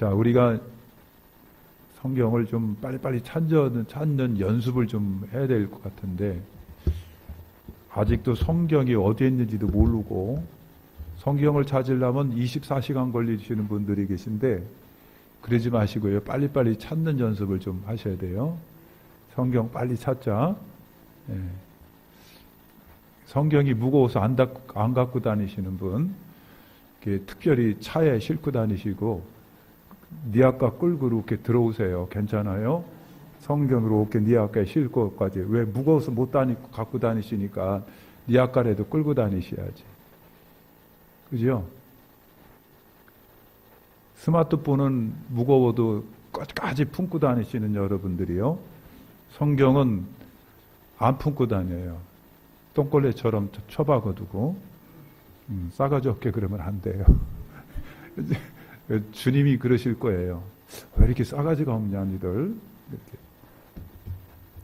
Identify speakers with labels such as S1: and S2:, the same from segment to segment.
S1: 자, 우리가 성경을 좀 빨리빨리 찾는 연습을 좀 해야 될 것 같은데, 아직도 성경이 어디에 있는지도 모르고, 성경을 찾으려면 24시간 걸리시는 분들이 계신데, 그러지 마시고요. 빨리빨리 찾는 연습을 좀 하셔야 돼요. 성경 빨리 찾자. 예. 성경이 무거워서 안 갖고 다니시는 분, 특별히 차에 싣고 다니시고, 니아까 끌고 이렇게 들어오세요. 괜찮아요? 성경으로 이렇게 니아까에 싣고까지. 왜 무거워서 못 갖고 다니시니까 니아까라도 끌고 다니셔야지. 그죠? 스마트폰은 무거워도 끝까지 품고 다니시는 여러분들이요. 성경은 안 품고 다녀요. 똥걸레처럼 처박아두고. 싸가지 없게 그러면 안 돼요. 주님이 그러실 거예요. 왜 이렇게 싸가지가 없냐, 니들. 이렇게.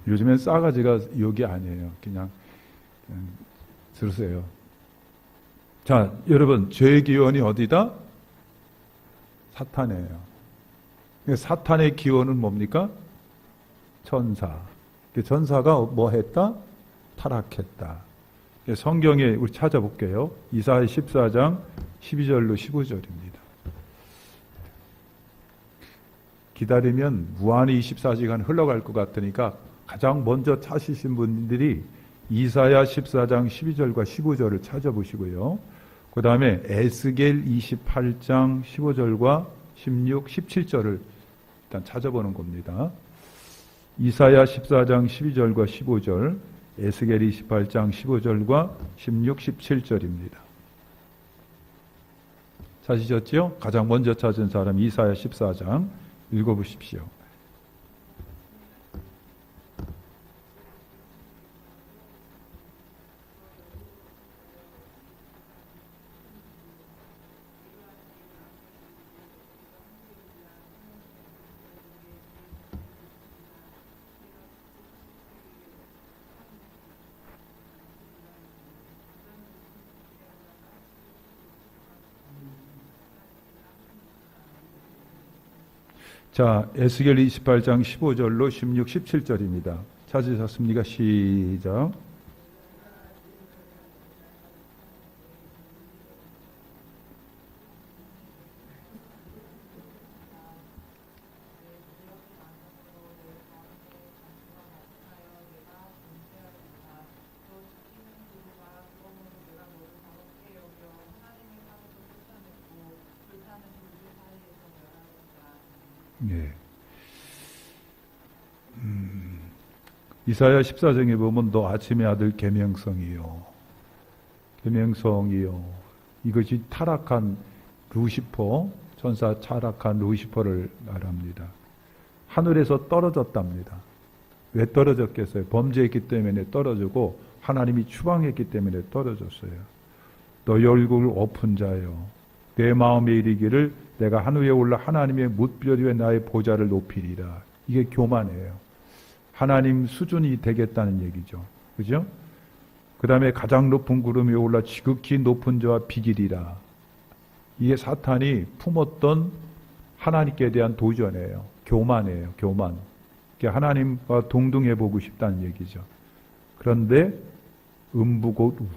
S1: 요즘엔 싸가지가 욕이 아니에요. 그냥 들으세요. 자, 여러분, 죄의 기원이 어디다? 사탄이에요. 사탄의 기원은 뭡니까? 천사. 천사가 뭐 했다? 타락했다. 성경에 우리 찾아볼게요. 이사야 14장 12절로 15절입니다. 기다리면 무한히 24시간 흘러갈 것 같으니까 가장 먼저 찾으신 분들이 이사야 14장 12절과 15절을 찾아보시고요. 그 다음에 에스겔 28장 15절과 16, 17절을 일단 찾아보는 겁니다. 이사야 14장 12절과 15절, 에스겔 28장 15절과 16, 17절입니다. 찾으셨죠? 가장 먼저 찾은 사람 이사야 14장 읽어보십시오. 자, 에스겔 28장 15절로 16, 17절입니다. 찾으셨습니까? 시작. 예. 이사야 14장에 보면 너 아침의 아들 계명성이요. 계명성이요. 이것이 타락한 루시퍼, 천사 타락한 루시퍼를 말합니다. 하늘에서 떨어졌답니다. 왜 떨어졌겠어요? 범죄했기 때문에 떨어지고 하나님이 추방했기 때문에 떨어졌어요. 너희 얼굴을 엎은 자요. 내 마음에 이르기를 내가 하늘에 올라 하나님의 뭇별 위에 나의 보좌를 높이리라. 이게 교만이에요. 하나님 수준이 되겠다는 얘기죠. 그죠? 그 다음에 가장 높은 구름 위에 올라 지극히 높은 자와 비기리라. 이게 사탄이 품었던 하나님께 대한 도전이에요. 교만이에요. 교만. 하나님과 동등해 보고 싶다는 얘기죠. 그런데 음부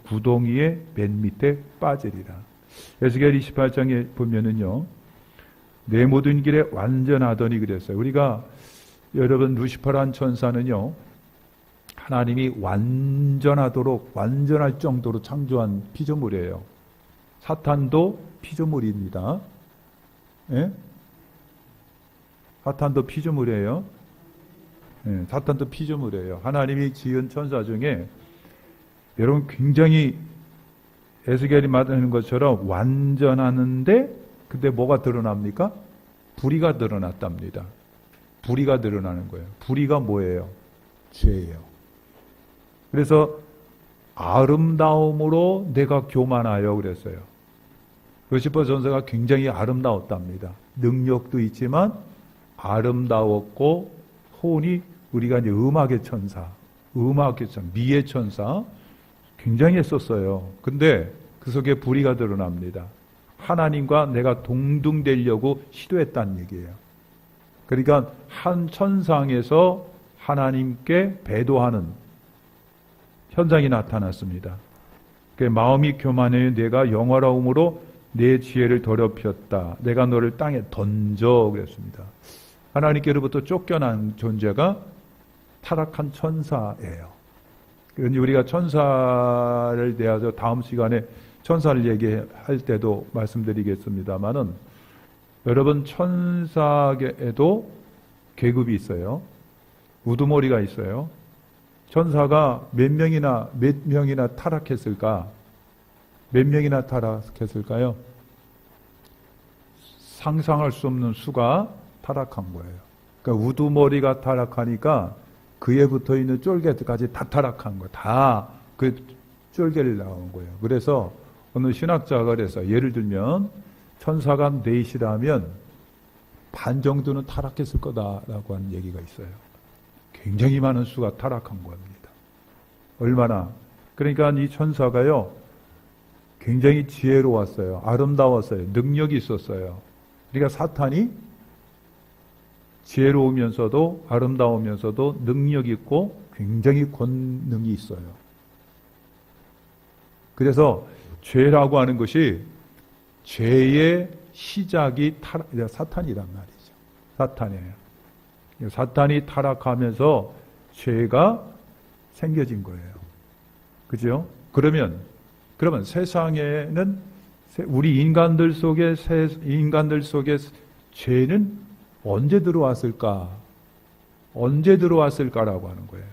S1: 구덩이의 맨 밑에 빠지리라. 에스겔 28장에 보면은요, 내 모든 길에 완전하더니 그랬어요. 우리가 여러분 루시퍼란 천사는요, 하나님이 완전하도록 완전할 정도로 창조한 피조물이에요. 사탄도 피조물입니다. 예? 사탄도 피조물이에요. 예, 사탄도 피조물이에요. 하나님이 지은 천사 중에 여러분 굉장히 에스겔이 말하는 것처럼 완전하는데 근데 뭐가 드러납니까? 불의가 드러났답니다. 불의가 드러나는 거예요. 불의가 뭐예요? 죄예요. 그래서 아름다움으로 내가 교만하여 그랬어요. 루시퍼 전사가 굉장히 아름다웠답니다. 능력도 있지만 아름다웠고 혼이 우리가 이제 음악의 천사, 미의 천사 굉장히 했었어요. 근데 그 속에 불의가 드러납니다. 하나님과 내가 동등되려고 시도했다는 얘기예요. 그러니까 한 천상에서 하나님께 배도하는 현상이 나타났습니다. 마음이 교만해 내가 영화로움으로 내 지혜를 더럽혔다. 내가 너를 땅에 던져 그랬습니다. 하나님께로부터 쫓겨난 존재가 타락한 천사예요. 그런데 우리가 천사를 대하여 다음 시간에 천사를 얘기할 때도 말씀드리겠습니다만은 여러분 천사에도 계급이 있어요. 우두머리가 있어요. 천사가 몇 명이나 타락했을까? 몇 명이나 타락했을까요? 상상할 수 없는 수가 타락한 거예요. 그러니까 우두머리가 타락하니까 그에 붙어 있는 쫄개까지 다 타락한 거예요. 다 그 쫄개를 나온 거예요. 그래서 어느 신학자가 그래서 예를 들면 천사가 넷이라면 반 정도는 타락했을 거다라고 하는 얘기가 있어요. 굉장히 많은 수가 타락한 겁니다. 얼마나? 그러니까 이 천사가요, 굉장히 지혜로웠어요. 아름다웠어요. 능력이 있었어요. 그러니까 사탄이 지혜로우면서도 아름다우면서도 능력 있고 굉장히 권능이 있어요. 그래서 죄라고 하는 것이 죄의 시작이 사탄이란 말이죠. 사탄이에요. 사탄이 타락하면서 죄가 생겨진 거예요. 그죠? 그러면 세상에는 우리 인간들 속에 죄는 언제 들어왔을까? 언제 들어왔을까라고 하는 거예요.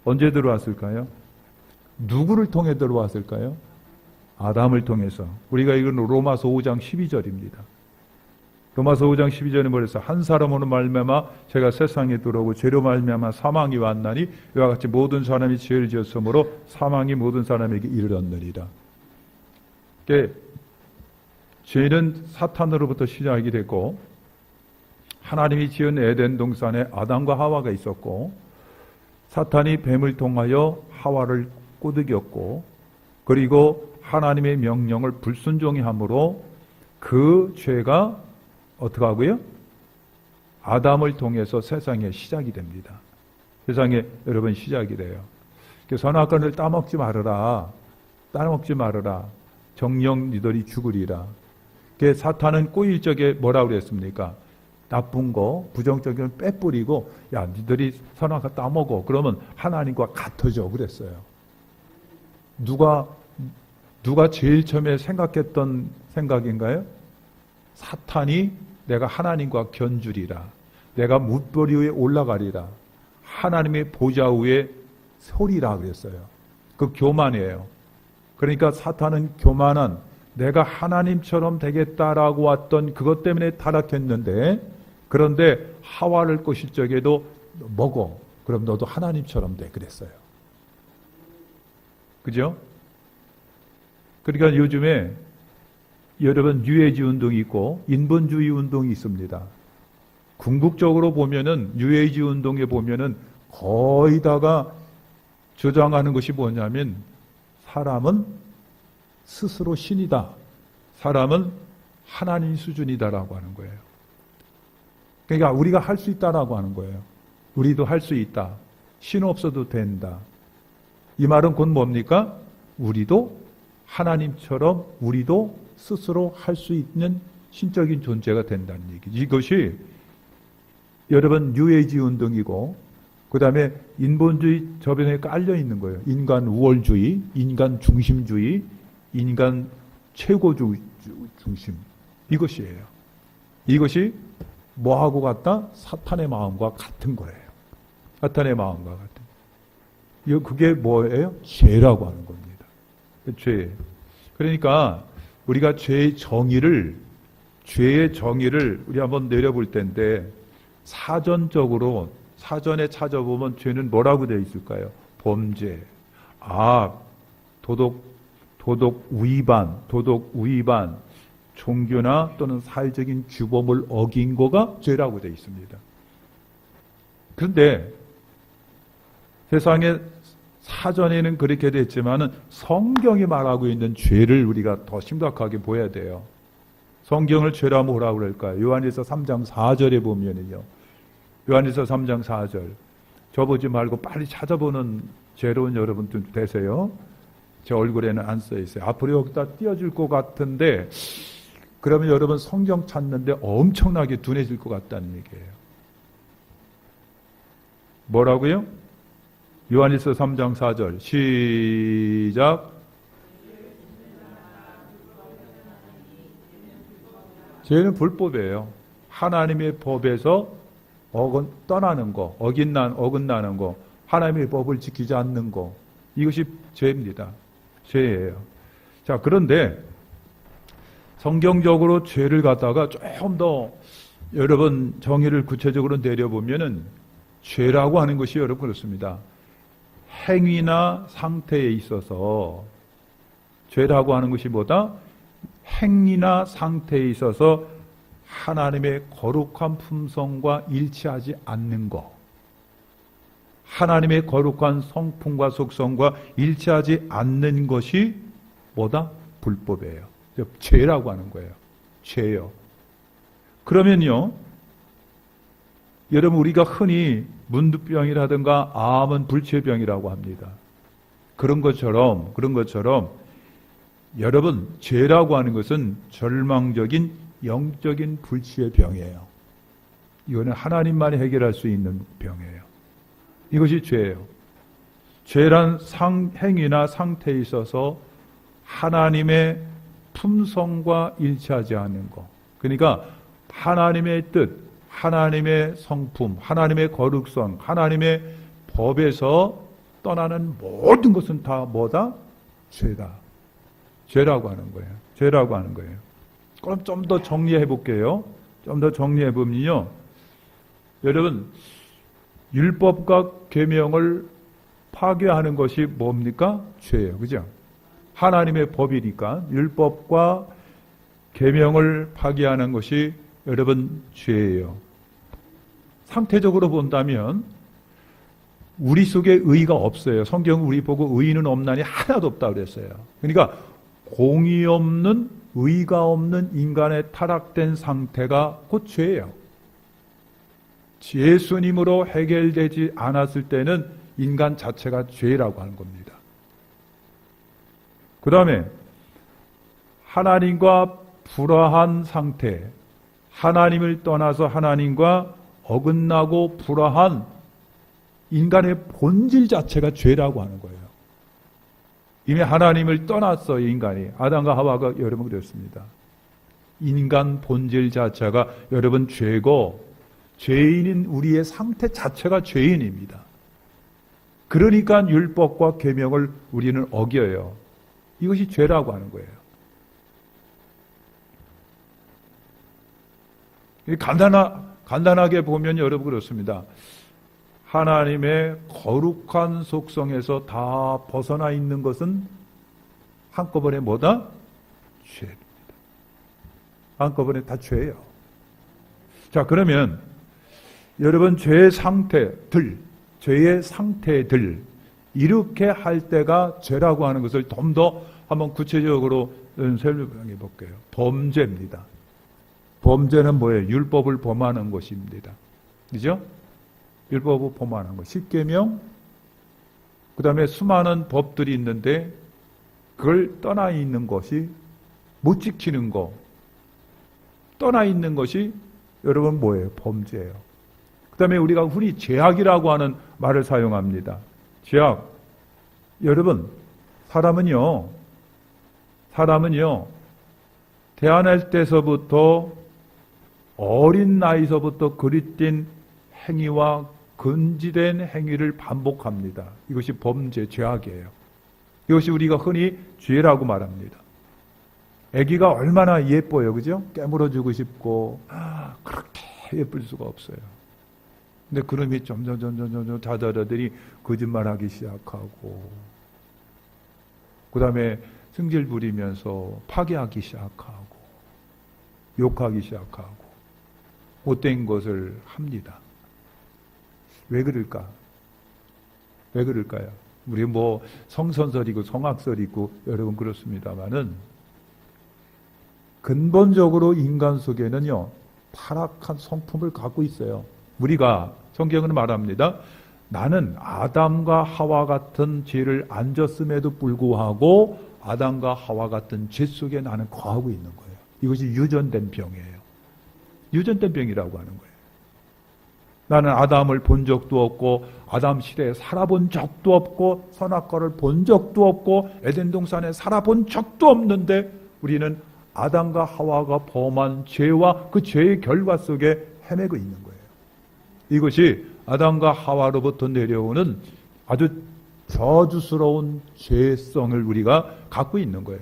S1: 언제 들어왔을까요? 누구를 통해 들어왔을까요? 아담을 통해서. 우리가 이건 로마서 5장 12절입니다. 로마서 5장 12절에 뭐랬어? 한 사람으로 말미암아 죄가 세상에 들어오고 죄로 말미암아 사망이 왔나니 이와 같이 모든 사람이 죄를 지었으므로 사망이 모든 사람에게 이르렀느니라. 죄는 사탄으로부터 시작이 됐고 하나님이 지은 에덴 동산에 아담과 하와가 있었고 사탄이 뱀을 통하여 하와를 꼬드겼고 그리고 하나님의 명령을 불순종히 함으로 그 죄가 어떻게 하고요? 아담을 통해서 세상에 시작이 됩니다. 세상에 여러분 시작이 돼요. 선악과를 따먹지 말아라. 따먹지 말아라. 정녕 니들이 죽으리라. 사탄은 꼬일 적에 뭐라고 그랬습니까? 나쁜 거, 부정적인 거 빼뿌리고 야 니들이 선악과 따먹어. 그러면 하나님과 같아져 그랬어요. 누가 제일 처음에 생각했던 생각인가요? 사탄이 내가 하나님과 견주리라. 내가 뭇벌 위에 올라가리라. 하나님의 보좌 위에 서리라 그랬어요. 그 교만이에요. 그러니까 사탄은 교만한 내가 하나님처럼 되겠다라고 왔던 그것 때문에 타락했는데 그런데 하와를 꼬실 적에도 먹어. 그럼 너도 하나님처럼 돼 그랬어요. 그죠? 그러니까 요즘에 여러분 뉴에이지 운동이 있고 인본주의 운동이 있습니다. 궁극적으로 보면은 뉴에이지 운동에 보면은 거의 다가 주장하는 것이 뭐냐면 사람은 스스로 신이다. 사람은 하나님 수준이다라고 하는 거예요. 그러니까 우리가 할 수 있다라고 하는 거예요. 우리도 할 수 있다. 신 없어도 된다. 이 말은 곧 뭡니까? 우리도 하나님처럼 우리도 스스로 할 수 있는 신적인 존재가 된다는 얘기죠. 이것이 여러분 뉴에이지 운동이고 그 다음에 인본주의 저변에 깔려 있는 거예요. 인간 우월주의, 인간 중심주의, 인간 최고주의 중심. 이것이에요. 이것이 뭐하고 같다? 사탄의 마음과 같은 거예요. 사탄의 마음과 같은. 그게 뭐예요? 죄라고 하는 겁니다. 죄. 그러니까 우리가 죄의 정의를 우리 한번 내려볼 텐데 사전에 찾아보면 죄는 뭐라고 되어 있을까요? 범죄, 악, 도덕 위반, 종교나 또는 사회적인 규범을 어긴 거가 죄라고 되어 있습니다. 그런데 세상에 사전에는 그렇게 됐지만은 성경이 말하고 있는 죄를 우리가 더 심각하게 보여야 돼요. 성경을 죄라 뭐라고 그럴까요? 요한일서 3장 4절에 보면은요. 요한일서 3장 4절. 저보지 말고 빨리 찾아보는 죄로운 여러분들 되세요. 제 얼굴에는 안 써 있어요. 앞으로 여기다 띄워줄 것 같은데 그러면 여러분 성경 찾는데 엄청나게 둔해질 것 같다는 얘기예요. 뭐라고요? 요한일서 3장 4절 시작. 죄는 불법이에요. 하나님의 법에서 떠나는 거, 어긋나는 거, 하나님의 법을 지키지 않는 거, 이것이 죄입니다. 죄예요. 자, 그런데 성경적으로 죄를 갖다가 조금 더 여러분 정의를 구체적으로 내려보면은 죄라고 하는 것이 여러분 그렇습니다. 행위나 상태에 있어서 죄라고 하는 것이 뭐다? 행위나 상태에 있어서 하나님의 거룩한 품성과 일치하지 않는 것, 하나님의 거룩한 성품과 속성과 일치하지 않는 것이 뭐다? 불법이에요. 죄라고 하는 거예요. 죄요. 그러면요, 여러분 우리가 흔히 문두병이라든가 암은 불치병이라고 합니다. 그런 것처럼 여러분 죄라고 하는 것은 절망적인 영적인 불치의 병이에요. 이거는 하나님만이 해결할 수 있는 병이에요. 이것이 죄예요. 죄란 행위나 상태에 있어서 하나님의 품성과 일치하지 않는 것. 그러니까 하나님의 뜻, 하나님의 성품, 하나님의 거룩성, 하나님의 법에서 떠나는 모든 것은 다 뭐다? 죄다. 죄라고 하는 거예요. 죄라고 하는 거예요. 그럼 좀 더 정리해 볼게요. 좀 더 정리해 보면요. 여러분, 율법과 계명을 파괴하는 것이 뭡니까? 죄예요. 그죠? 하나님의 법이니까 율법과 계명을 파괴하는 것이 여러분 죄예요. 상태적으로 본다면 우리 속에 의의가 없어요. 성경은 우리 보고 의의는 없나니 하나도 없다 그랬어요. 그러니까 공의 없는, 의의가 없는 인간의 타락된 상태가 곧 죄예요. 예수님으로 해결되지 않았을 때는 인간 자체가 죄라고 하는 겁니다. 그 다음에 하나님과 불화한 상태, 하나님을 떠나서 하나님과 어긋나고 불화한 인간의 본질 자체가 죄라고 하는 거예요. 이미 하나님을 떠났어요, 인간이. 아담과 하와가 여러분 그랬습니다. 인간 본질 자체가 여러분 죄고, 죄인인 우리의 상태 자체가 죄인입니다. 그러니까 율법과 계명을 우리는 어겨요. 이것이 죄라고 하는 거예요. 간단하게 보면 여러분 그렇습니다. 하나님의 거룩한 속성에서 다 벗어나 있는 것은 한꺼번에 뭐다? 죄입니다. 한꺼번에 다 죄예요. 자, 그러면 여러분 죄의 상태들 이렇게 할 때가 죄라고 하는 것을 좀 더 한번 구체적으로 설명해 볼게요. 범죄입니다. 범죄는 뭐예요? 율법을 범하는 것입니다. 그죠? 율법을 범하는 것. 십계명, 그 다음에 수많은 법들이 있는데 그걸 떠나 있는 것이 못 지키는 거. 떠나 있는 것이 여러분 뭐예요? 범죄예요. 그 다음에 우리가 흔히 죄악이라고 하는 말을 사용합니다. 죄악. 여러분, 사람은요, 태어날 때서부터 어린 나이서부터 그릇된 행위와 금지된 행위를 반복합니다. 이것이 범죄, 죄악이에요. 이것이 우리가 흔히 죄라고 말합니다. 아기가 얼마나 예뻐요, 그죠? 깨물어주고 싶고 그렇게 예쁠 수가 없어요. 근데 그놈이 점점 자자들이 거짓말하기 시작하고, 그 다음에 승질 부리면서 파괴하기 시작하고, 욕하기 시작하고, 못된 것을 합니다. 왜 그럴까? 왜 그럴까요? 우리 뭐 성선설이고 성악설이고 여러분 그렇습니다만은 근본적으로 인간 속에는요 타락한 성품을 갖고 있어요. 우리가 성경은 말합니다. 나는 아담과 하와 같은 죄를 안 졌음에도 불구하고 아담과 하와 같은 죄 속에 나는 거하고 있는 거예요. 이것이 유전된 병이에요. 유전된 병이라고 하는 거예요. 나는 아담을 본 적도 없고 아담 시대에 살아본 적도 없고 선악과를 본 적도 없고 에덴 동산에 살아본 적도 없는데 우리는 아담과 하와가 범한 죄와 그 죄의 결과 속에 헤매고 있는 거예요. 이것이 아담과 하와로부터 내려오는 아주 저주스러운 죄성을 우리가 갖고 있는 거예요.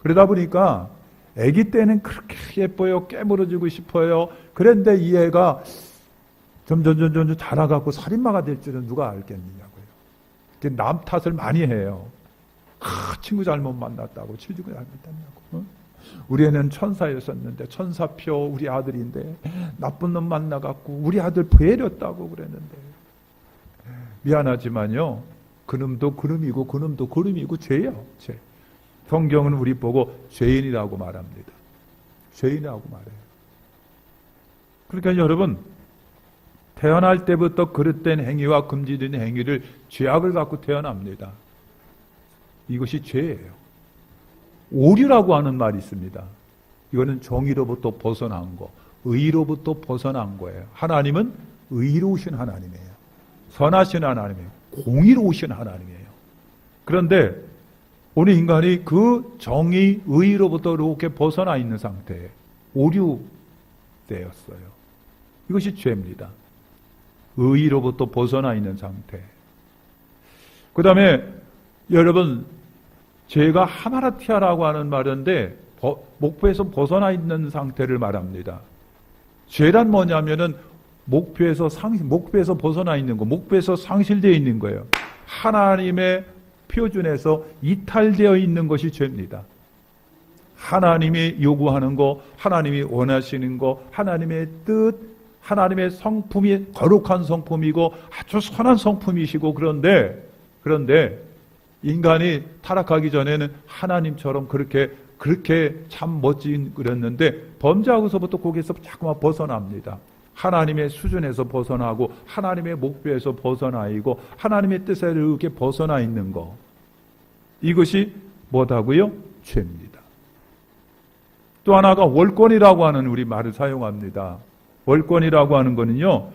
S1: 그러다 보니까 아기 때는 그렇게 예뻐요. 깨물어주고 싶어요. 그런데 이 애가 점점 자라갖고 살인마가 될 줄은 누가 알겠느냐고요. 남 탓을 많이 해요. 친구 잘못 만났다고, 친구 잘못 만났다고. 우리 애는 천사였었는데 천사표 우리 아들인데 나쁜 놈 만나갖고 우리 아들 배렸다고 그랬는데 미안하지만요. 그놈도 그놈이고 그놈도 그놈이고 죄예요. 죄. 성경은 우리 보고 죄인이라고 말합니다. 죄인이라고 말해요. 그러니까 여러분 태어날 때부터 그릇된 행위와 금지된 행위를 죄악을 갖고 태어납니다. 이것이 죄예요. 오류라고 하는 말이 있습니다. 이거는 정의로부터 벗어난 거, 의로부터 벗어난 거예요. 하나님은 의로우신 하나님이에요. 선하신 하나님이에요. 공의로우신 하나님이에요. 그런데 오늘 인간이 그 정의, 의로부터 이렇게 벗어나 있는 상태에 오류되었어요. 이것이 죄입니다. 의로부터 벗어나 있는 상태. 그 다음에 여러분 죄가 하마라티아라고 하는 말인데 목표에서 벗어나 있는 상태를 말합니다. 죄란 뭐냐면은 목표에서 벗어나 있는 거, 목표에서 상실되어 있는 거예요. 하나님의 표준에서 이탈되어 있는 것이 죄입니다. 하나님이 요구하는 거, 하나님이 원하시는 거, 하나님의 뜻, 하나님의 성품이 거룩한 성품이고 아주 선한 성품이시고 그런데 인간이 타락하기 전에는 하나님처럼 그렇게 참 멋진 그랬는데 범죄하고서부터 거기에서 자꾸만 벗어납니다. 하나님의 수준에서 벗어나고 하나님의 목표에서 벗어나이고 하나님의 뜻에 이렇게 벗어나 있는 거. 이것이 뭐다고요? 죄입니다. 또 하나가 월권이라고 하는 우리 말을 사용합니다. 월권이라고 하는 거는요.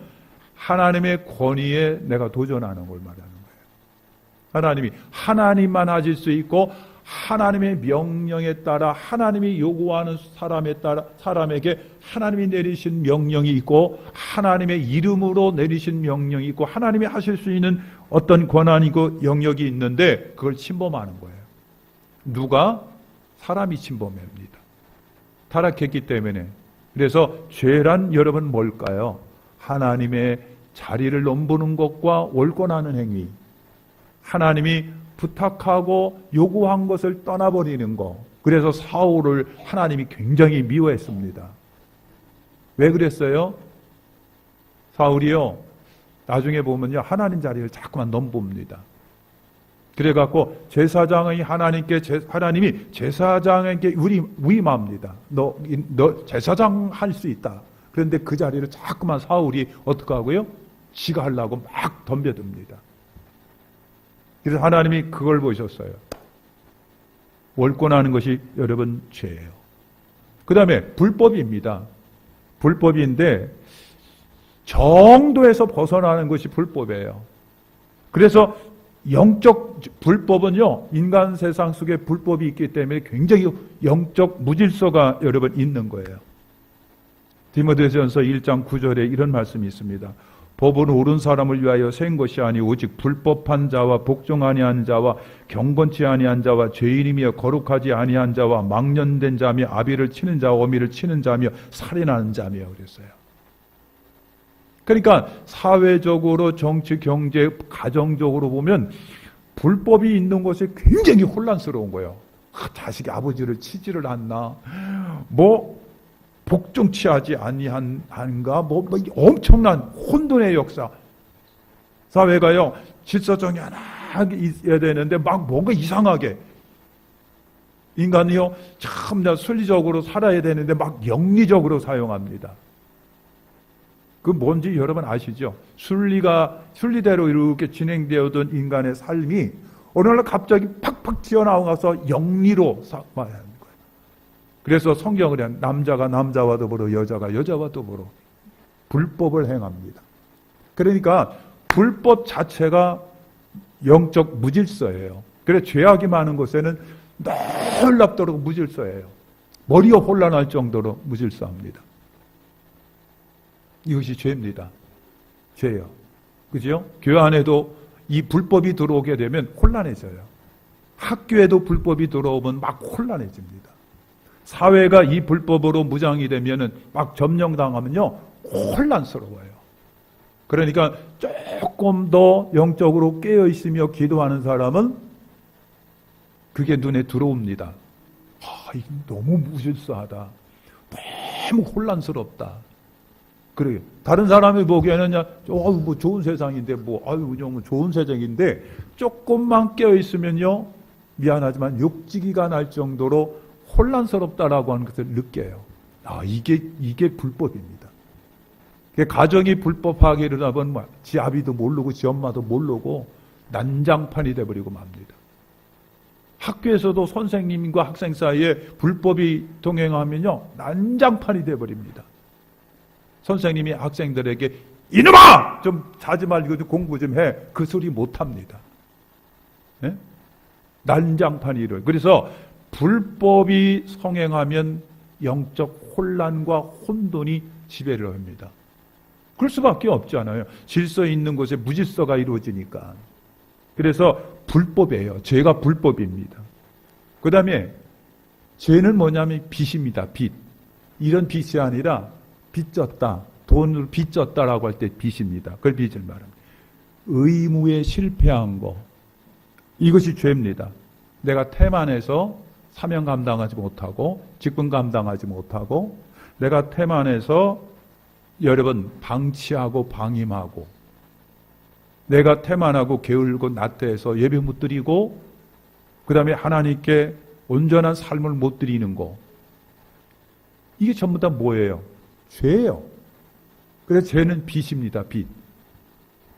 S1: 하나님의 권위에 내가 도전하는 걸 말하는 거예요. 하나님이 하나님만 하실 수 있고 하나님의 명령에 따라 하나님이 요구하는 사람에게 하나님이 내리신 명령이 있고 하나님의 이름으로 내리신 명령이 있고 하나님이 하실 수 있는 어떤 권한이고 영역이 있는데 그걸 침범하는 거예요. 누가? 사람이 침범합니다. 타락했기 때문에. 그래서 죄란 여러분 뭘까요? 하나님의 자리를 넘보는 것과 월권하는 행위. 하나님이 부탁하고 요구한 것을 떠나버리는 거. 그래서 사울을 하나님이 굉장히 미워했습니다. 왜 그랬어요? 사울이요. 나중에 보면요. 하나님 자리를 자꾸만 넘봅니다. 그래갖고 제사장의 하나님이 제사장에게 위임합니다. 너 제사장 할 수 있다. 그런데 그 자리를 자꾸만 사울이 어떻게 하고요? 지가 하려고 막 덤벼듭니다. 그래서 하나님이 그걸 보셨어요. 월권하는 것이 여러분 죄예요. 그 다음에 불법입니다. 불법인데 정도에서 벗어나는 것이 불법이에요. 그래서 영적 불법은요. 인간 세상 속에 불법이 있기 때문에 굉장히 영적 무질서가 여러분 있는 거예요. 디모데전서 1장 9절에 이런 말씀이 있습니다. 법은 옳은 사람을 위하여 생 것이 아니 오직 불법한 자와 복종 아니한 자와 경건치 아니한 자와 죄인이며 거룩하지 아니한 자와 망년된 자며 아비를 치는 자와 어미를 치는 자며 살인하는 자며 그랬어요. 그러니까 사회적으로 정치, 경제, 가정적으로 보면 불법이 있는 것이 굉장히 혼란스러운 거예요. 자식이 아버지를 치지를 않나? 복종치하지 아니한가? 엄청난 혼돈의 역사. 사회가요, 질서정이 하나 딱 있어야 되는데 막 뭔가 이상하게 인간이요 참 순리적으로 살아야 되는데 막 영리적으로 사용합니다. 그 뭔지 여러분 아시죠? 순리대로 이렇게 진행되어던 인간의 삶이 어느 날 갑자기 팍팍 튀어나와서 영리로 말하는 거예요. 그래서 성경을 한 남자가 남자와 더불어 여자가 여자와 더불어 불법을 행합니다. 그러니까 불법 자체가 영적 무질서예요. 그래서 죄악이 많은 곳에는 놀랍도록 무질서예요. 머리가 혼란할 정도로 무질서합니다. 이것이 죄입니다. 죄예요. 그죠? 교회 안에도 이 불법이 들어오게 되면 혼란해져요. 학교에도 불법이 들어오면 막 혼란해집니다. 사회가 이 불법으로 무장이 되면은 막 점령당하면요 혼란스러워요. 그러니까 조금 더 영적으로 깨어 있으며 기도하는 사람은 그게 눈에 들어옵니다. 이게 너무 무질서하다. 너무 혼란스럽다. 그래요. 다른 사람이 보기에는 뭐 좋은 세상인데 좋은 세상인데 조금만 깨어 있으면요 미안하지만 육지기가 날 정도로 혼란스럽다라고 하는 것을 느껴요. 이게 불법입니다. 가정이 불법하게 이러다보면 지 아비도 모르고 지 엄마도 모르고 난장판이 돼버리고 맙니다. 학교에서도 선생님과 학생 사이에 불법이 동행하면요 난장판이 돼버립니다. 선생님이 학생들에게 이놈아! 좀 자지 말고 좀 공부 좀 해. 그 소리 못합니다. 네? 난장판이 이래요. 그래서 불법이 성행하면 영적 혼란과 혼돈이 지배를 합니다. 그럴 수밖에 없잖아요. 질서 있는 곳에 무질서가 이루어지니까. 그래서 불법이에요. 죄가 불법입니다. 그 다음에 죄는 뭐냐면 빚입니다. 빚. 이런 빚이 아니라 빚졌다. 돈으로 빚졌다라고 할 때 빚입니다. 그걸 빚을 말합니다. 의무에 실패한 거. 이것이 죄입니다. 내가 태만해서 사명 감당하지 못하고 직분 감당하지 못하고 내가 태만해서 여러 번 방치하고 방임하고 내가 태만하고 게을고 나태해서 예배 못 드리고 그 다음에 하나님께 온전한 삶을 못 드리는 거. 이게 전부 다 뭐예요? 죄예요. 그래서 죄는 빚입니다. 빚.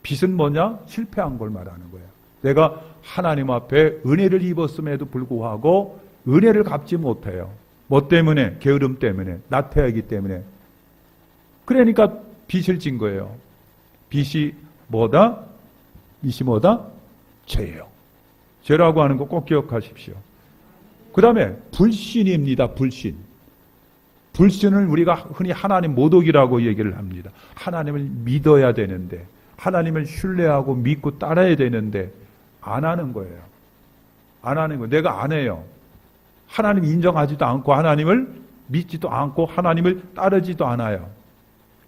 S1: 빚은 뭐냐? 실패한 걸 말하는 거예요. 내가 하나님 앞에 은혜를 입었음에도 불구하고 은혜를 갚지 못해요. 뭐 때문에? 게으름 때문에, 나태하기 때문에. 그러니까 빚을 진 거예요. 빚이 뭐다? 빚이 뭐다? 죄예요. 죄라고 하는 거 꼭 기억하십시오. 그 다음에 불신입니다. 불신. 불신을 우리가 흔히 하나님 모독이라고 얘기를 합니다. 하나님을 믿어야 되는데 하나님을 신뢰하고 믿고 따라야 되는데 안 하는 거예요. 안 하는 거예요. 내가 안 해요. 하나님 인정하지도 않고 하나님을 믿지도 않고 하나님을 따르지도 않아요.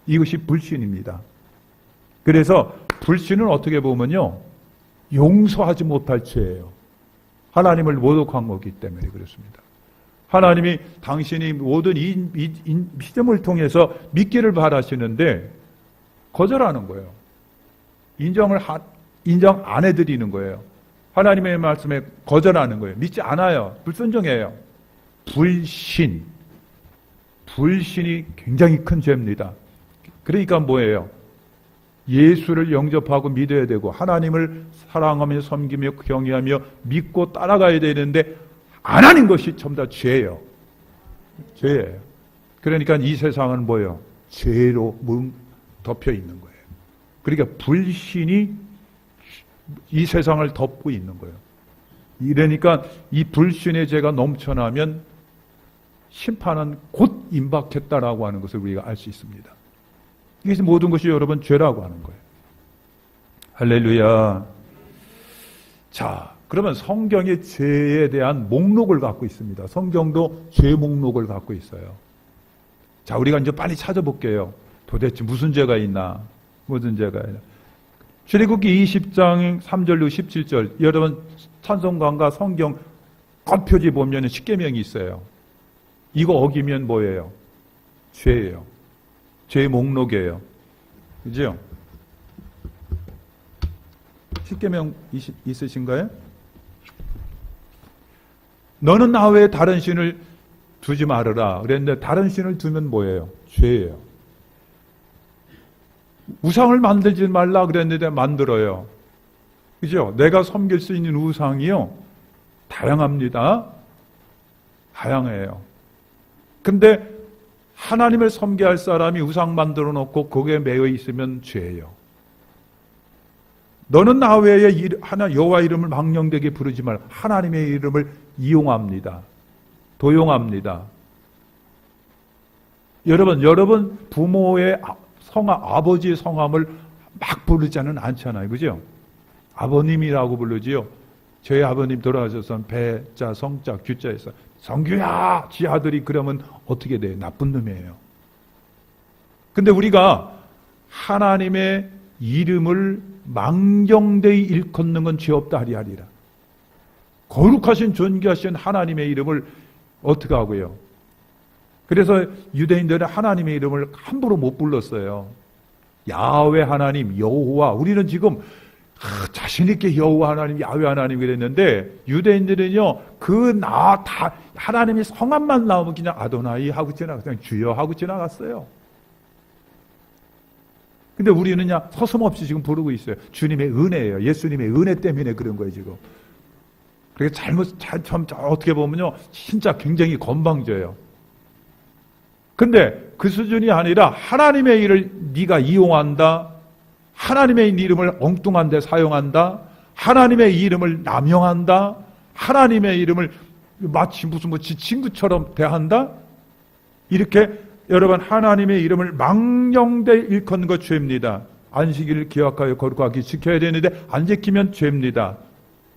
S1: 이것이 불신입니다. 그래서 불신은 어떻게 보면요 용서하지 못할 죄예요. 하나님을 모독한 거기 때문에 그렇습니다. 하나님이 당신이 모든 믿음을 통해서 믿기를 바라시는데 거절하는 거예요. 인정 안 해드리는 거예요. 하나님의 말씀에 거절하는 거예요. 믿지 않아요. 불순종해요. 불신. 불신이 굉장히 큰 죄입니다. 그러니까 뭐예요? 예수를 영접하고 믿어야 되고 하나님을 사랑하며 섬기며 경외하며 믿고 따라가야 되는데 안 하는 것이 전부 다 죄예요. 죄예요. 그러니까 이 세상은 뭐예요? 죄로 덮여 있는 거예요. 그러니까 불신이 이 세상을 덮고 있는 거예요. 이러니까 이 불신의 죄가 넘쳐나면 심판은 곧 임박했다라고 하는 것을 우리가 알 수 있습니다. 이것이 모든 것이 여러분 죄라고 하는 거예요. 할렐루야. 자, 그러면 성경이 죄에 대한 목록을 갖고 있습니다. 성경도 죄 목록을 갖고 있어요. 자, 우리가 이제 빨리 찾아볼게요. 도대체 무슨 죄가 있나? 무슨 죄가 있나? 출애굽기 20장 3절로 17절. 여러분 찬송가과 성경 겉표지 보면 십계명이 있어요. 이거 어기면 뭐예요? 죄예요. 죄 목록이에요. 그죠? 십계명 있으신가요? 너는 나 외에 다른 신을 두지 말으라 그랬는데 다른 신을 두면 뭐예요? 죄예요. 우상을 만들지 말라 그랬는데 만들어요. 그죠? 내가 섬길 수 있는 우상이요 다양합니다. 다양해요. 근데 하나님을 섬겨야 할 사람이 우상 만들어 놓고 거기에 매여 있으면 죄예요. 너는 나 외에 여호와 이름을 망령되게 부르지 말라. 하나님의 이름을 이용합니다. 도용합니다. 여러분 부모의 성함, 아버지의 성함을 막 부르지는 않잖아요. 그죠? 아버님이라고 부르지요. 저희 아버님 돌아가셔서 배자, 성자, 규자에서 성규야! 지 아들이 그러면 어떻게 돼요? 나쁜 놈이에요. 근데 우리가 하나님의 이름을 망령되이 일컫는 건 죄 없다 하리하리라. 거룩하신 존귀하신 하나님의 이름을 어떻게 하고요? 그래서 유대인들은 하나님의 이름을 함부로 못 불렀어요. 야훼 하나님, 여호와. 우리는 지금 자신 있게 여호와 하나님, 야훼 하나님 그랬는데 유대인들은요 다 하나님의 성함만 나오면 그냥 아도나이 하고 지나갔어요. 그냥 주여 하고 지나갔어요. 근데 우리는 그냥 서슴없이 지금 부르고 있어요. 주님의 은혜예요. 예수님의 은혜 때문에 그런 거예요 지금. 그러니까 어떻게 보면요 진짜 굉장히 건방져요. 근데 그 수준이 아니라 하나님의 일을 네가 이용한다. 하나님의 이름을 엉뚱한 데 사용한다. 하나님의 이름을 남용한다. 하나님의 이름을 마치 무슨 지 친구처럼 대한다. 이렇게 여러분 하나님의 이름을 망령되 일컫는 것 죄입니다. 안식일을 기억하여 거룩하게 지켜야 되는데 안 지키면 죄입니다.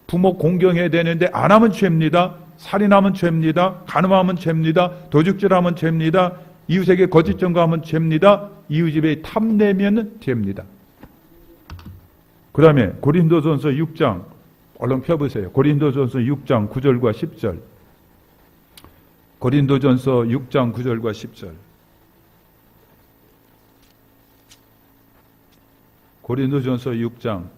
S1: 부모 공경해야 되는데 안 하면 죄입니다. 살인하면 죄입니다. 간음하면 죄입니다. 도둑질하면 죄입니다. 이웃에게 거짓 증거하면 죄입니다. 이웃집에 탐내면 죄입니다. 그 다음에 고린도전서 6장 얼른 펴보세요. 고린도전서 6장 9절과 10절. 고린도전서 6장 9절과 10절. 고린도전서 6장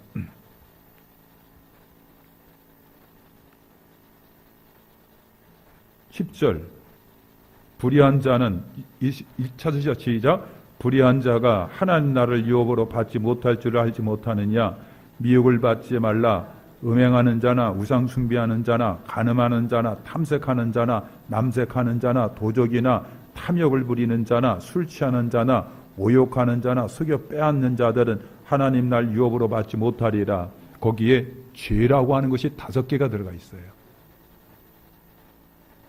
S1: 10절. 불의한 자는 찾으셔 시작. 불의한 자가 하나님 나라를 유업으로 받지 못할 줄을 알지 못하느냐. 미혹을 받지 말라. 음행하는 자나 우상 숭배하는 자나 간음하는 자나 탐색하는 자나 남색하는 자나 도적이나 탐욕을 부리는 자나 술 취하는 자나 모욕하는 자나 속여 빼앗는 자들은 하나님 날 유업으로 받지 못하리라. 거기에 죄라고 하는 것이 5개가 들어가 있어요.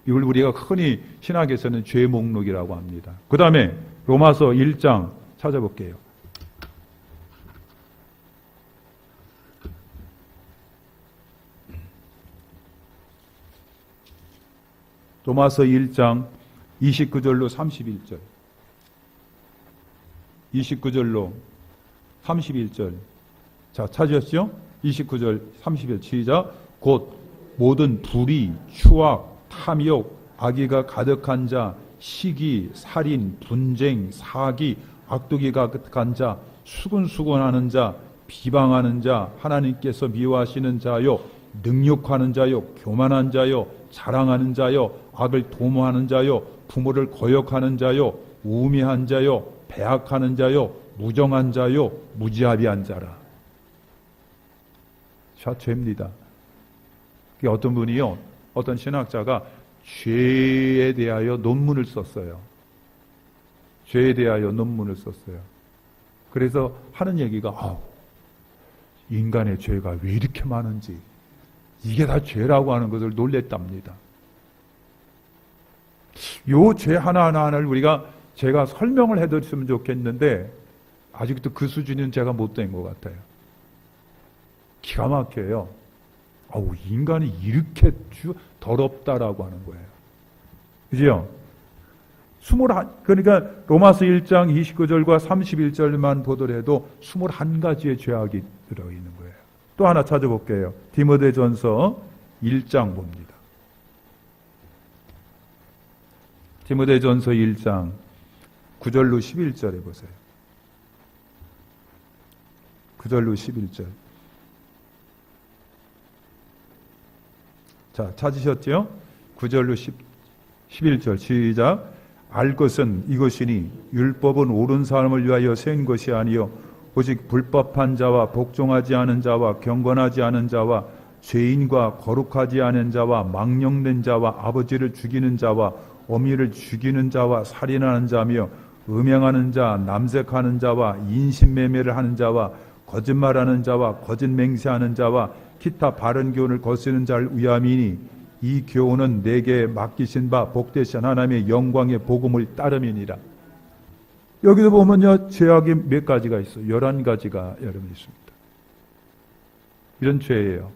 S1: 이걸 우리가 흔히 신학에서는 죄 목록이라고 합니다. 그 다음에 로마서 1장 찾아볼게요. 로마서 1장 29절로 31절. 29절로 31절. 자, 찾으셨죠? 29절 31절 시작. 곧 모든 불의, 추악, 탐욕, 악의가 가득한 자, 시기, 살인, 분쟁, 사기, 악독이가 가득한 자, 수군수군하는 자, 비방하는 자, 하나님께서 미워하시는 자요, 능욕하는 자요, 교만한 자요, 자랑하는 자요, 악을 도모하는 자요, 부모를 거역하는 자요, 우매한 자요, 배악하는 자요, 무정한 자요, 무지합의한 자라. 자, 죄입니다. 어떤 분이요, 어떤 신학자가 죄에 대하여 논문을 썼어요. 죄에 대하여 논문을 썼어요. 그래서 하는 얘기가 인간의 죄가 왜 이렇게 많은지 이게 다 죄라고 하는 것을 놀랬답니다. 요 죄 하나하나를 제가 설명을 해드렸으면 좋겠는데 아직도 그 수준은 제가 못 된 것 같아요. 기가 막혀요. 인간이 이렇게 더럽다라고 하는 거예요. 그죠? 그러니까 로마서 1장 29절과 31절만 보더라도 21가지의 죄악이 들어있는 거예요. 또 하나 찾아볼게요. 디모데전서 1장 봅니다. 디모데전서 1장 9절로 11절에 보세요. 9절로 11절. 자, 찾으셨죠? 9절로 11절 시작. 알 것은 이것이니 율법은 옳은 사람을 위하여 세운 것이 아니요 오직 불법한 자와 복종하지 않은 자와 경건하지 않은 자와 죄인과 거룩하지 않은 자와 망령된 자와 아버지를 죽이는 자와 어미를 죽이는 자와 살인하는 자며 음행하는 자, 남색하는 자와 인신매매를 하는 자와 거짓말하는 자와 거짓 맹세하는 자와 기타 바른 교훈을 거스르는 자를 위함이니 이 교훈은 내게 맡기신 바 복되신 하나님의 영광의 복음을 따름이니라. 여기도 보면요, 죄악이 몇 가지가 있어요. 11가지가 여러분 있습니다. 이런 죄예요.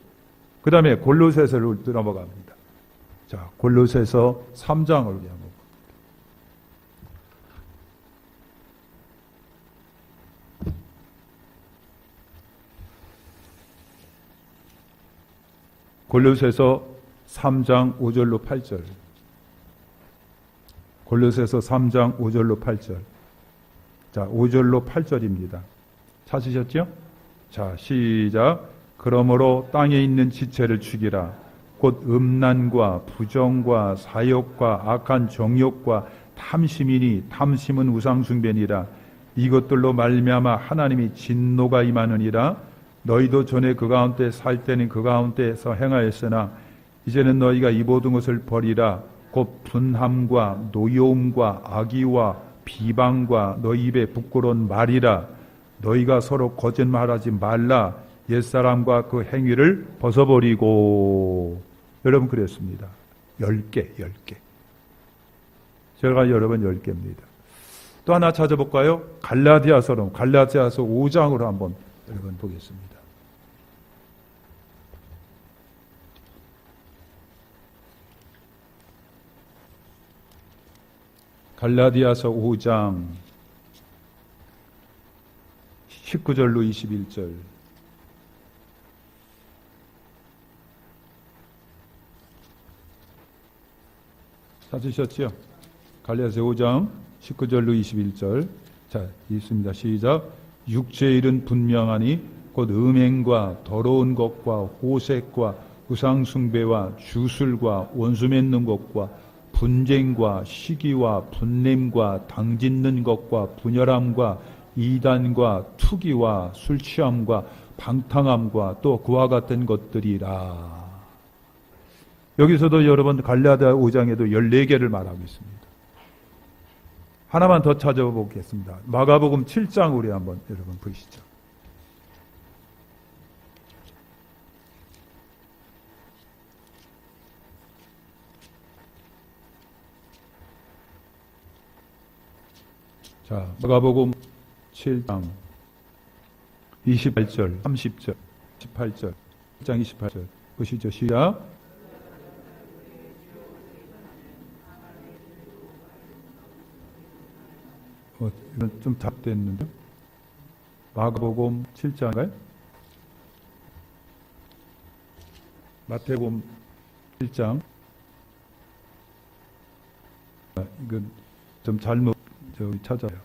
S1: 그 다음에 골로새서로 넘어갑니다. 자, 골로새서 3장을 한번 봅니다. 골로새서 3장 5절로 8절. 골로새서 3장 5절로 8절. 자, 5절로 8절입니다. 찾으셨죠? 자, 시작. 그러므로 땅에 있는 지체를 죽이라. 곧 음란과 부정과 사욕과 악한 정욕과 탐심이니 탐심은 우상숭배니라. 이것들로 말미암아 하나님이 진노가 임하느니라. 너희도 전에 그 가운데 살 때는 그 가운데에서 행하였으나 이제는 너희가 이 모든 것을 버리라. 곧 분함과 노여움과 악의와 비방과 너희 입에 부끄러운 말이라. 너희가 서로 거짓말하지 말라. 옛사람과 그 행위를 벗어버리고. 여러분 그랬습니다. 10개. 제가 여러분 10개입니다. 또 하나 찾아볼까요? 갈라디아서 5장으로 한번 여러분 보겠습니다. 갈라디아서 5장 19절로 21절. 찾으셨죠? 갈라디아서 5장 19절로 21절. 자, 있습니다. 시작. 육체의 일은 분명하니 곧 음행과 더러운 것과 호색과 우상숭배와 주술과 원수 맺는 것과 분쟁과 시기와 분냄과 당짓는 것과 분열함과 이단과 투기와 술취함과 방탕함과 또 그와 같은 것들이라. 여기서도 여러분 갈라디아 5장에도 14개를 말하고 있습니다. 하나만 더 찾아보겠습니다. 마가복음 7장 우리 한번 여러분 보시죠. 자, 마가복음 7장 28절, 30절, 18절, 7장 28절 보시죠. 시작. 이건 좀 답됐는데. 마가복음 7장인가요? 마태복음 7장. 이건 좀 잘못 찾아요.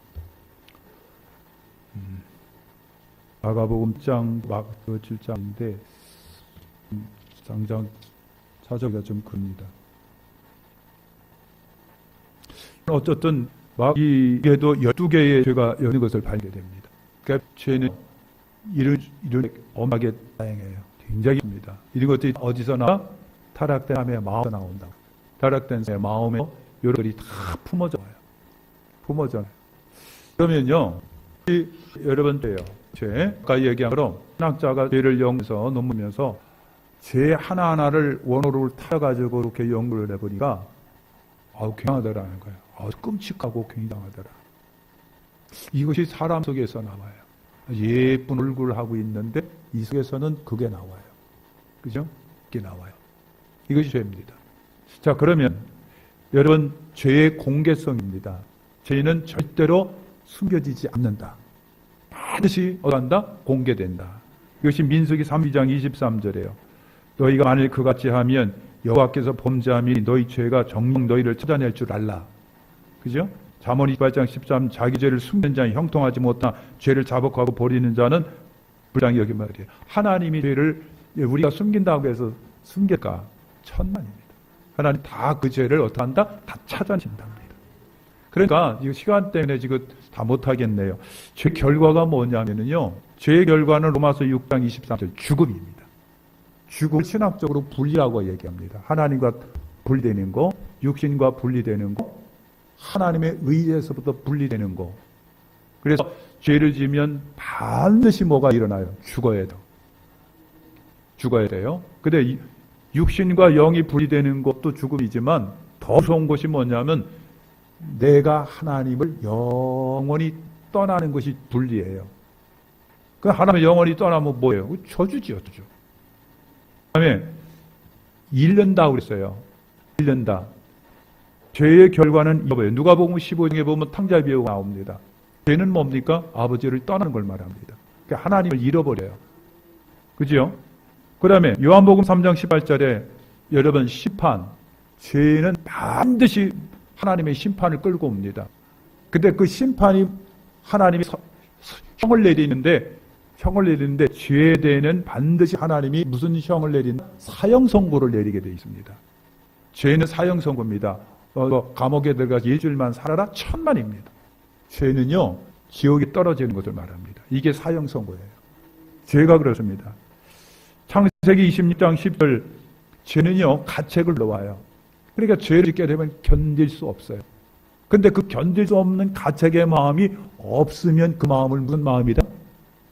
S1: 마가복음 7장인데 장장 찾아기가 좀 큽니다. 어쨌든 이게도 12개의 죄가 있는 것을 발견됩니다. 그러니까 죄는 이런 엄하게 다양해요. 굉장히 큽니다. 이런 것들이 어디서 나와? 타락된 사람의 마음에서 나온다. 타락된 사람의 마음에 이런 것들이 다 품어져요. 그러면요, 여러분 돼요. 죄, 아까 얘기한 것처럼 신학자가 죄를 연구해서 논문면서 죄 하나하나를 원어로 타가지고 이렇게 연구를 해보니까 굉장하더라는 거예요. 끔찍하고 굉장하더라. 이것이 사람 속에서 나와요. 예쁜 얼굴을 하고 있는데 이 속에서는 그게 나와요. 그죠? 그게 나와요. 이것이 죄입니다. 자, 그러면 여러분 죄의 공개성입니다. 죄는 절대로 숨겨지지 않는다. 반드시 어떤다? 공개된다. 이것이 민수기 32장 23절이에요. 너희가 만일 그같이 하면 여호와께서 범죄함이 너희 죄가 정녕 너희를 찾아낼 줄 알라. 그죠? 잠언 28장 13 자기 죄를 숨기는 자는 형통하지 못한 죄를 자복하고 버리는 자는 불쌍히 여기 말이에요. 하나님이 죄를 우리가 숨긴다고 해서 숨길까? 천만입니다. 하나님 다 그 죄를 어떻게 한다? 다 찾아내신답니다. 그러니까 이 시간 때문에 지금 다 못하겠네요. 죄 결과가 뭐냐면요. 죄의 결과는 로마서 6장 23절 죽음입니다. 죽음을 신학적으로 분리라고 얘기합니다. 하나님과 분리되는 거, 육신과 분리되는 거, 하나님의 의에서부터 분리되는 거. 그래서 죄를 지면 반드시 뭐가 일어나요? 죽어야 돼요. 죽어야 돼요. 근데 육신과 영이 분리되는 것도 죽음이지만 더 무서운 것이 뭐냐면 내가 하나님을 영원히 떠나는 것이 분리예요. 그 하나님을 영원히 떠나면 뭐예요? 저주지요, 저주. 그다음에 잃는다 그랬어요. 잃는다. 죄의 결과는 이거예요. 누가복음 15장에 보면 탕자 비유가 나옵니다. 죄는 뭡니까? 아버지를 떠나는 걸 말합니다. 그러니까 하나님을 잃어버려요. 그죠? 그 다음에 요한복음 3장 18절에 여러분 심판, 죄는 반드시 하나님의 심판을 끌고 옵니다. 근데 그 심판이 하나님이 형을 내리는데 죄에 대해는 반드시 하나님이 무슨 형을 내린다? 사형 선고를 내리게 되어 있습니다. 죄는 사형 선고입니다. 감옥에 들어가서 일주일만 살아라? 천만입니다. 죄는요 지옥에 떨어지는 것을 말합니다. 이게 사형 선고예요. 죄가 그렇습니다. 창세기 26장 10절 죄는요 가책을 넣어와요. 그러니까 죄를 짓게 되면 견딜 수 없어요. 근데 그 견딜 수 없는 가책의 마음이 없으면 그 마음을 무슨 마음이다?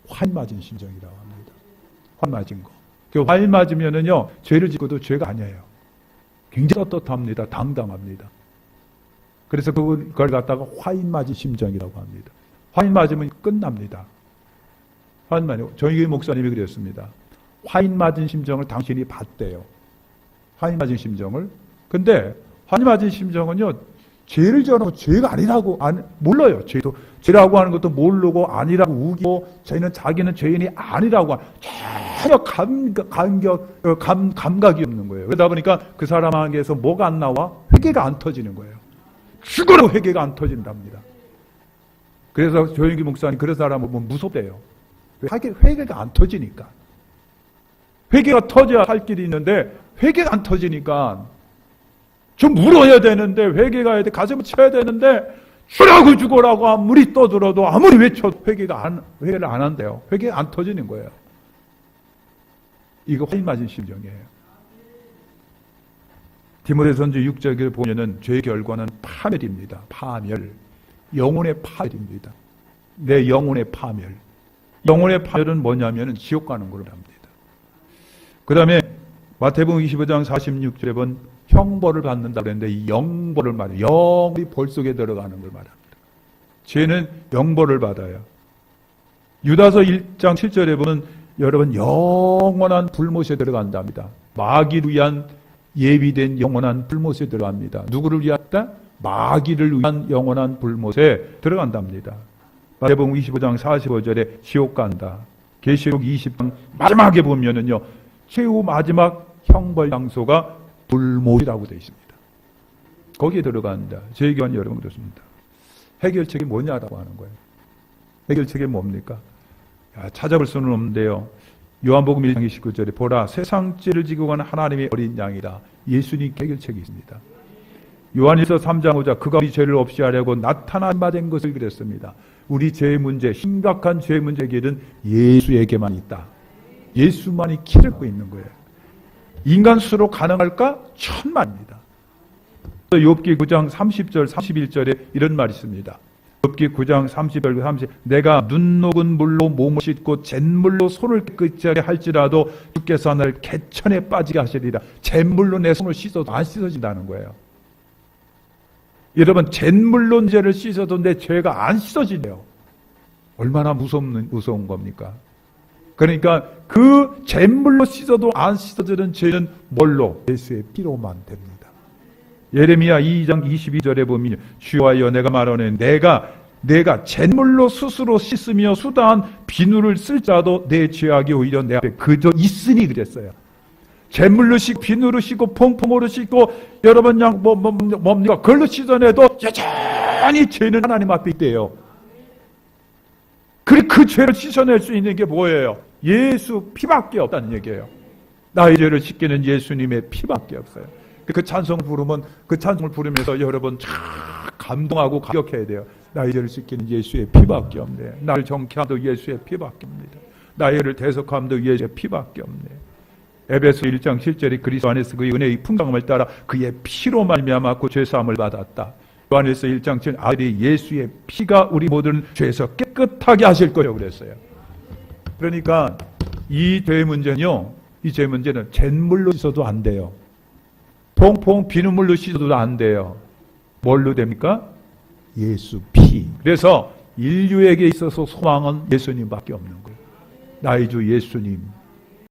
S1: 화인 맞은 심정이라고 합니다. 화인 맞은 거. 그 화인 맞으면은요 죄를 짓고도 죄가 아니에요. 굉장히 떳떳합니다. 당당합니다. 그래서 그걸 갖다가 화인 맞은 심정이라고 합니다. 화인 맞으면 끝납니다. 화인 맞으면 저희 목사님이 그랬습니다. 화인 맞은 심정을 당신이 봤대요. 화인 맞은 심정을. 근데 화인 맞은 심정은요 죄를 지어놓고 죄가 아니라고 몰라요. 죄라고 하는 것도 모르고 아니라고 우기고 자기는 죄인이 아니라고 전혀 감각이 없는 거예요. 그러다 보니까 그 사람에게서 뭐가 안 나와? 회개가 안 터지는 거예요. 죽어도 회개가 안 터진답니다. 그래서 조영기 목사님 그런 사람은 보면 무섭대요. 회개가 안 터지니까. 회개가 터져야 할 길이 있는데 회개가 안 터지니까 좀 물어야 되는데 회개가 해야 돼. 가슴을 쳐야 되는데 죽으라고 아무리 떠들어도 아무리 외쳐도 회개를 안 한대요. 회개가 안 터지는 거예요. 이거 화인 맞은 심정이에요. 디모데전서 6절을 보면은 죄의 결과는 파멸입니다. 파멸. 영혼의 파멸입니다. 내 영혼의 파멸. 영혼의 파멸은 뭐냐면은 지옥 가는 걸 합니다. 그 다음에 마태복음 25장 46절에 본 형벌을 받는다 그랬는데 이 영벌을 말해요. 영이 벌 속에 들어가는 걸 말합니다. 죄는 영벌을 받아요. 유다서 1장 7절에 보면 여러분 영원한 불못에 들어간답니다. 마귀를 위한 예비된 영원한 불못에 들어갑니다. 누구를 위했다? 마귀를 위한 영원한 불못에 들어간답니다. 마태복음 25장 45절에 지옥 간다. 계시록 20장 마지막에 보면은요. 최후 마지막 형벌 장소가 불못이라고 되어 있습니다. 거기에 들어간다. 제 의견이 여러분 그렇습니다. 해결책이 뭐냐라고 하는 거예요. 해결책이 뭡니까? 찾아볼 수는 없는데요. 요한복음 1장 29절에 보라 세상 죄를 지고 가는 하나님의 어린 양이다. 예수님 해결책이 있습니다. 요한일서 3장 5절 그가 우리 죄를 없이 하려고 나타난 바 된 것을 그랬습니다. 우리 죄의 문제, 심각한 죄의 문제 길은 예수에게만 있다. 예수만이 길을 고 있는 거예요. 인간 스스로 가능할까? 천만입니다. 욥기 9장 30절 31절에 이런 말이 있습니다. 욥기 9장 30절 30 내가 눈 녹은 물로 몸을 씻고 잿물로 손을 깨끗이 하게 할지라도 주께서 나를 개천에 빠지게 하시리라. 잿물로 내 손을 씻어도 안 씻어진다는 거예요. 여러분 잿물로 죄를 씻어도 내 죄가 안 씻어지네요. 얼마나 무서운 겁니까? 그러니까 그 잿물로 씻어도 안 씻어지는 죄는 뭘로? 예수의 피로만 됩니다. 예레미야 2장 22절에 보면 주여여 내가 말하는 내가 잿물로 스스로 씻으며 수다한 비누를 쓸자도 내 죄악이 오히려 내 앞에 그저 있으니 그랬어요. 잿물로 씻고 비누로 씻고 퐁퐁으로 씻고 여러분 뭡니까? 그걸로 씻어내도 여전히 죄는 하나님 앞에 있대요. 그 죄를 씻어낼 수 있는 게 뭐예요? 예수 피밖에 없다는 얘기예요. 나의 죄를 씻기는 예수님의 피밖에 없어요. 그 찬송을 부르면 그 찬송을 부르면서 여러분 참 감동하고 감격해야 돼요. 나의 죄를 씻기는 예수의 피밖에 없네. 나를 정케함도 예수의 피밖에 없습니다. 나의 죄를 대속함도 예수의 피밖에 없네. 에베소 1장 7절이 그리스도 안에서 그의 은혜의 풍성함을 따라 그의 피로 말미암아 죄사함을 받았다. 요한일서 1장 7 아들이 예수의 피가 우리 모든 죄에서 깨끗하게 하실 거라고 그랬어요. 그러니까 이 죄 문제는요, 이 죄 문제는 잿물로 씻어도 안 돼요. 퐁퐁 비눗물로 씻어도 안 돼요. 뭘로 됩니까? 예수 피. 그래서 인류에게 있어서 소망은 예수님밖에 없는 거예요. 나의 주 예수님.